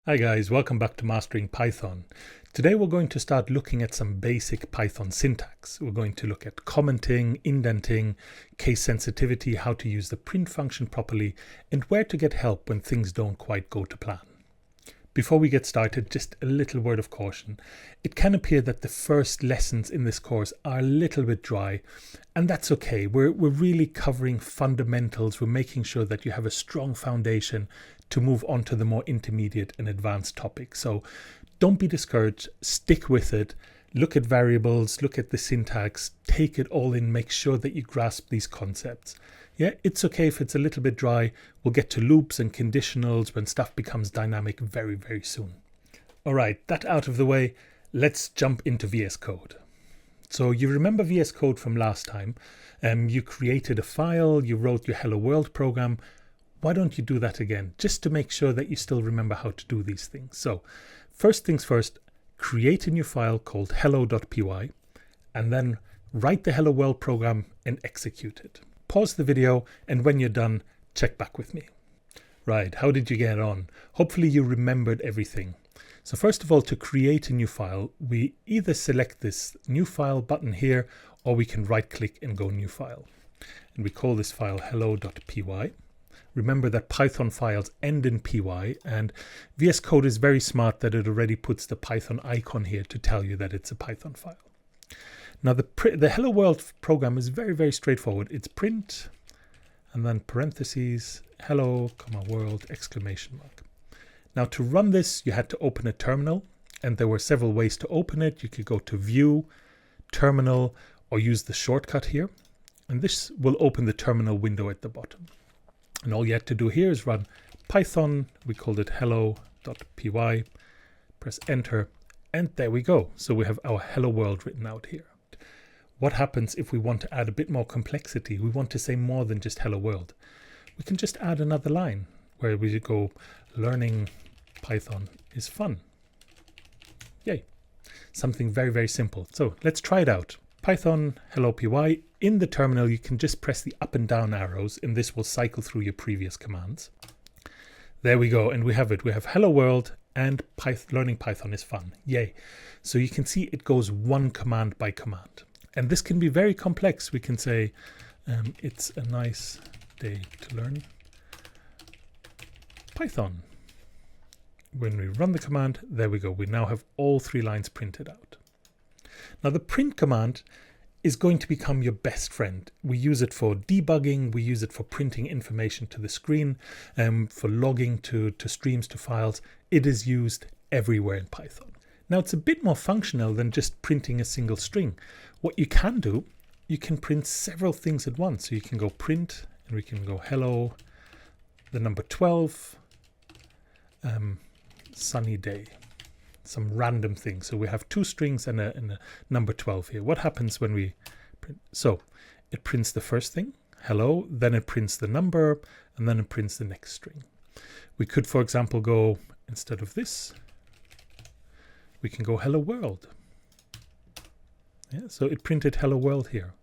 Hi guys, welcome back to Mastering Python. Today we're going to start looking at some basic Python syntax. We're going to look at commenting, indenting, case sensitivity, how to use the print function properly, and where to get help when things don't quite go to plan. Before we get started, just a little word of caution. It can appear that the first lessons in this course are a little bit dry, and that's okay. We're really covering fundamentals. We're making sure that you have a strong foundation to move on to the more intermediate and advanced topics. So don't be discouraged, stick with it, look at variables, look at the syntax, take it all in, make sure that you grasp these concepts. Yeah, it's okay if it's a little bit dry. We'll get to loops and conditionals when stuff becomes dynamic very, very soon. All right, that out of the way, let's jump into VS Code. So you remember VS Code from last time. You created a file, you wrote your Hello World program. Why don't you do that again, just to make sure that you still remember how to do these things. So first things first, create a new file called hello.py and then write the Hello World program and execute it. Pause the video, and when you're done, check back with me. Right, how did you get on? Hopefully you remembered everything. So first of all, to create a new file, we either select this new file button here, or we can right click and go new file. And we call this file hello.py. Remember that Python files end in py, and VS Code is very smart that it already puts the Python icon here to tell you that it's a Python file. Now the Hello World program is very, very straightforward. It's print and then parentheses, hello, world, exclamation mark. Now to run this, you had to open a terminal, and there were several ways to open it. You could go to View, Terminal, or use the shortcut here. And this will open the terminal window at the bottom. And all you have to do here is run Python, we called it hello.py, press enter, and there we go. So we have our Hello World written out here. What happens if we want to add a bit more complexity? We want to say more than just Hello World. We can just add another line where we go, learning Python is fun. Yay. Something very, very simple. So let's try it out. Python hello py. In the terminal, you can just press the up and down arrows, and this will cycle through your previous commands. There we go, and we have it. We have Hello World and learning Python is fun. Yay. So you can see it goes one command by command. And this can be very complex. We can say, it's a nice day to learn Python. When we run the command, there we go. We now have all three lines printed out. Now the print command is going to become your best friend. We use it for debugging, we use it for printing information to the screen, for logging to streams, to files. It is used everywhere in Python. Now it's a bit more functional than just printing a single string. What you can do, you can print several things at once. So you can go print, and we can go hello, the number 12, sunny day. Some random thing. So we have two strings and a number 12 here. What happens when we print? So it prints the first thing, hello, then it prints the number, and then it prints the next string. We could, for example, go, instead of this, we can go hello world. Yeah, so it printed hello world here.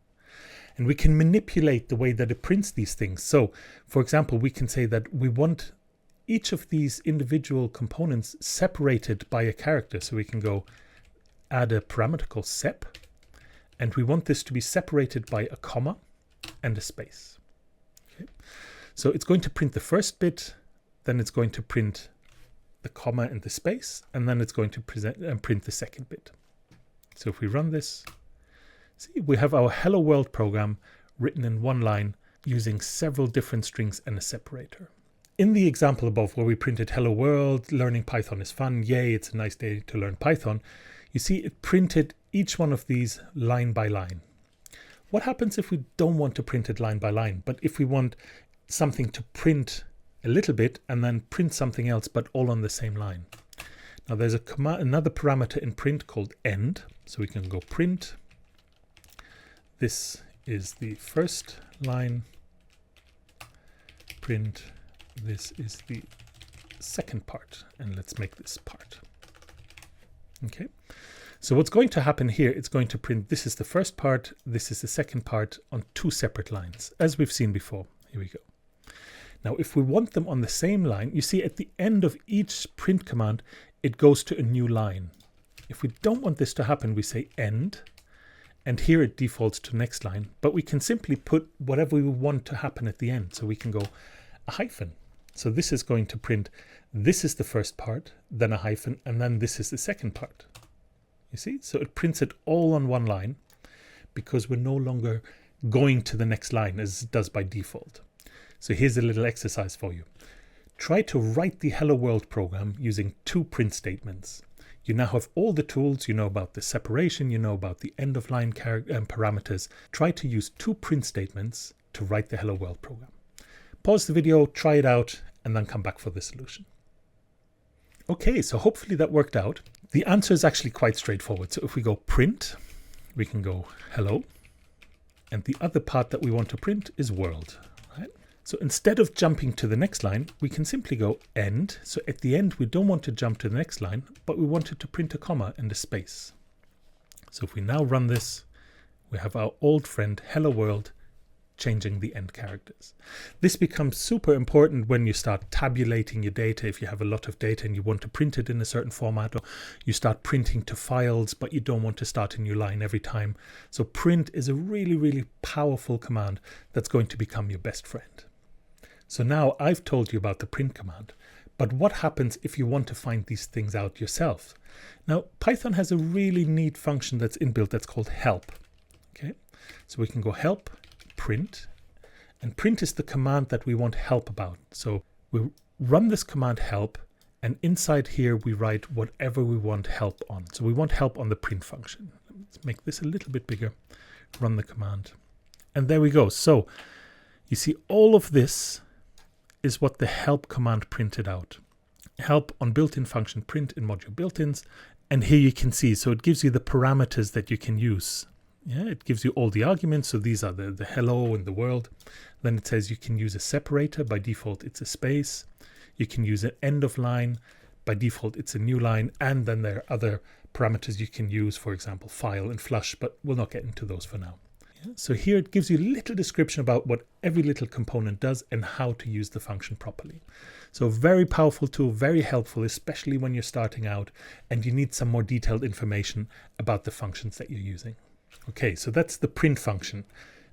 And we can manipulate the way that it prints these things. So, for example, we can say that we want each of these individual components separated by a character. So we can go add a parameter called sep, and we want this to be separated by a comma and a space. Okay. So it's going to print the first bit, then it's going to print the comma and the space, and then it's going to print the second bit. So if we run this, see, we have our Hello World program written in one line using several different strings and a separator. In the example above where we printed Hello World, learning Python is fun, yay, it's a nice day to learn Python, you see it printed each one of these line by line. What happens if we don't want to print it line by line, but if we want something to print a little bit and then print something else, but all on the same line? Now there's another parameter in print called end, so we can go print. This is the first line, print. This is the second part, and let's make this part. Okay, so what's going to happen here, it's going to print, this is the first part, this is the second part on two separate lines, as we've seen before. Here we go. Now, if we want them on the same line, you see at the end of each print command, it goes to a new line. If we don't want this to happen, we say end, and here it defaults to next line, but we can simply put whatever we want to happen at the end. So we can go a hyphen. So this is going to print, this is the first part, then a hyphen, and then this is the second part. You see? So it prints it all on one line because we're no longer going to the next line as it does by default. So here's a little exercise for you. Try to write the Hello World program using 2 print statements. You now have all the tools, you know about the separation, you know about the end of line parameters. Try to use 2 print statements to write the Hello World program. Pause the video, try it out, and then come back for the solution. Okay, so hopefully that worked out. The answer is actually quite straightforward. So if we go print, we can go hello, and the other part that we want to print is world, right? So instead of jumping to the next line, we can simply go end. So at the end, we don't want to jump to the next line, but we wanted to print a comma and a space. So if we now run this, we have our old friend hello world changing the end characters. This becomes super important when you start tabulating your data. If you have a lot of data and you want to print it in a certain format, or you start printing to files, but you don't want to start a new line every time. So print is a really, really powerful command that's going to become your best friend. So now I've told you about the print command, but what happens if you want to find these things out yourself? Now, Python has a really neat function that's inbuilt that's called help. Okay, so we can go help, print, and print is the command that we want help about. So we run this command help, and inside here we write whatever we want help on. So we want help on the print function. Let's make this a little bit bigger, run the command, and there we go. So you see all of this is what the help command printed out. Help on built-in function print in module built-ins, and here you can see, so it gives you the parameters that you can use. Yeah, it gives you all the arguments. So these are the hello and the world. Then it says you can use a separator. By default, it's a space. You can use an end of line. By default, it's a new line. And then there are other parameters you can use, for example, file and flush, but we'll not get into those for now. Yeah, so here it gives you a little description about what every little component does and how to use the function properly. So very powerful tool, very helpful, especially when you're starting out and you need some more detailed information about the functions that you're using. Okay, so that's the print function.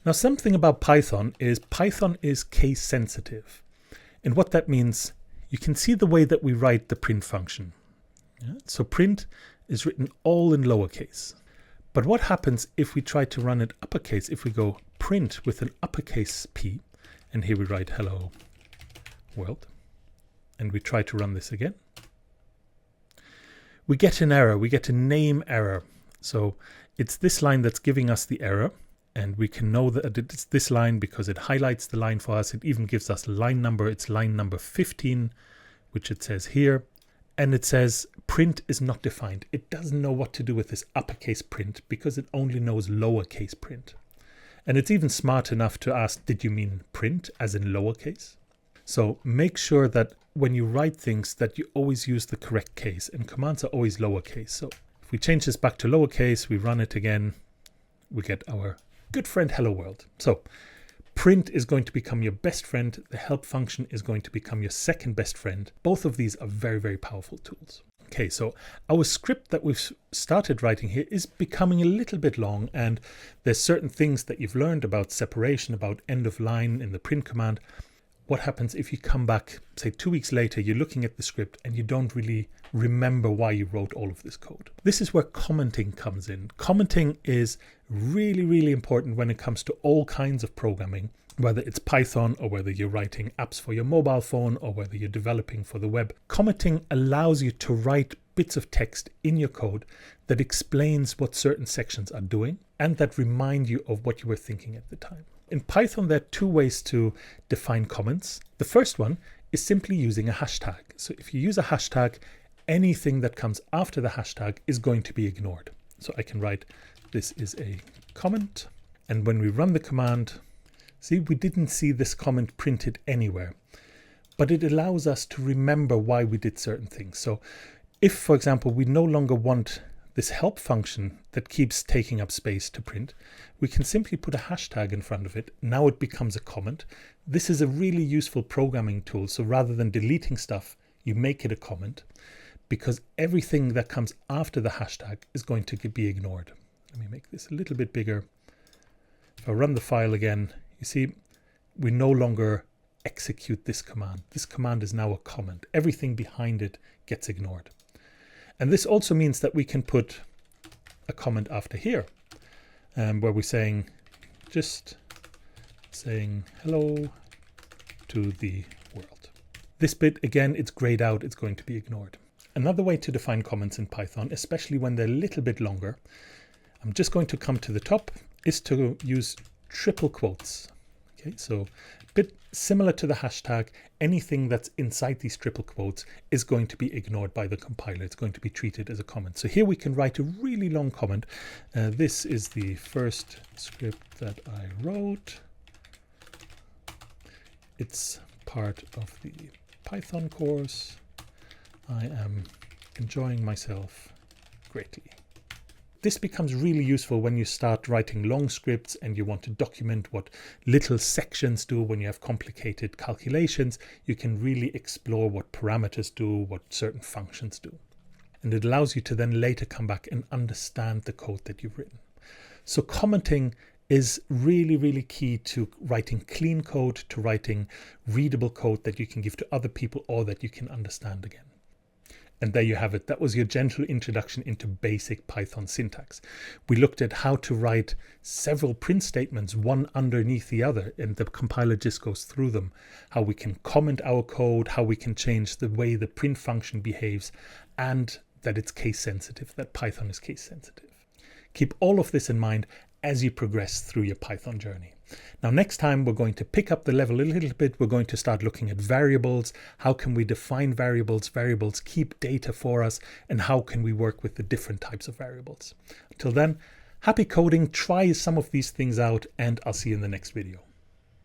Now, something about Python is case sensitive. And what that means, you can see the way that we write the print function. Yeah? So print is written all in lowercase. But what happens if we try to run it uppercase? If we go print with an uppercase P, and here we write hello world, and we try to run this again, we get an error, we get a name error. So it's this line that's giving us the error, and we can know that it's this line because it highlights the line for us. It even gives us line number. It's line number 15, which it says here, and it says print is not defined. It doesn't know what to do with this uppercase print because it only knows lowercase print. And it's even smart enough to ask, did you mean print as in lowercase? So make sure that when you write things that you always use the correct case, and commands are always lowercase. So if we change this back to lowercase, we run it again, we get our good friend hello world. So print is going to become your best friend. The help function is going to become your second best friend. Both of these are very, very powerful tools. Okay, so our script that we've started writing here is becoming a little bit long, and there's certain things that you've learned about separation, about end of line in the print command. What happens if you come back, say 2 weeks later, you're looking at the script and you don't really remember why you wrote all of this code? This is where commenting comes in. Commenting is really, really important when it comes to all kinds of programming, whether it's Python or whether you're writing apps for your mobile phone or whether you're developing for the web. Commenting allows you to write bits of text in your code that explains what certain sections are doing and that remind you of what you were thinking at the time. In Python, there are 2 ways to define comments. The first one is simply using a hashtag. So if you use a hashtag, anything that comes after the hashtag is going to be ignored. So I can write, this is a comment. And when we run the command, see, we didn't see this comment printed anywhere, but it allows us to remember why we did certain things. So if, for example, we no longer want this help function that keeps taking up space to print, we can simply put a hashtag in front of it. Now it becomes a comment. This is a really useful programming tool. So rather than deleting stuff, you make it a comment, because everything that comes after the hashtag is going to be ignored. Let me make this a little bit bigger. If I run the file again, you see, we no longer execute this command. This command is now a comment. Everything behind it gets ignored. And this also means that we can put a comment after here, where we're saying, just saying hello to the world. This bit, again, it's grayed out, it's going to be ignored. Another way to define comments in Python, especially when they're a little bit longer, I'm just going to come to the top, is to use triple quotes. Okay, so a bit similar to the hashtag, anything that's inside these triple quotes is going to be ignored by the compiler. It's going to be treated as a comment. So here we can write a really long comment. This is the first script that I wrote. It's part of the Python course. I am enjoying myself greatly. This becomes really useful when you start writing long scripts and you want to document what little sections do when you have complicated calculations. You can really explore what parameters do, what certain functions do. And it allows you to then later come back and understand the code that you've written. So commenting is really, really key to writing clean code, to writing readable code that you can give to other people or that you can understand again. And there you have it. That was your gentle introduction into basic Python syntax. We looked at how to write several print statements, one underneath the other, and the compiler just goes through them. How we can comment our code, how we can change the way the print function behaves, and that it's case sensitive, that Python is case sensitive. Keep all of this in mind as you progress through your Python journey. Now, next time we're going to pick up the level a little bit. We're going to start looking at variables. How can we define variables? Variables keep data for us, and how can we work with the different types of variables? Until then, happy coding, try some of these things out, and I'll see you in the next video.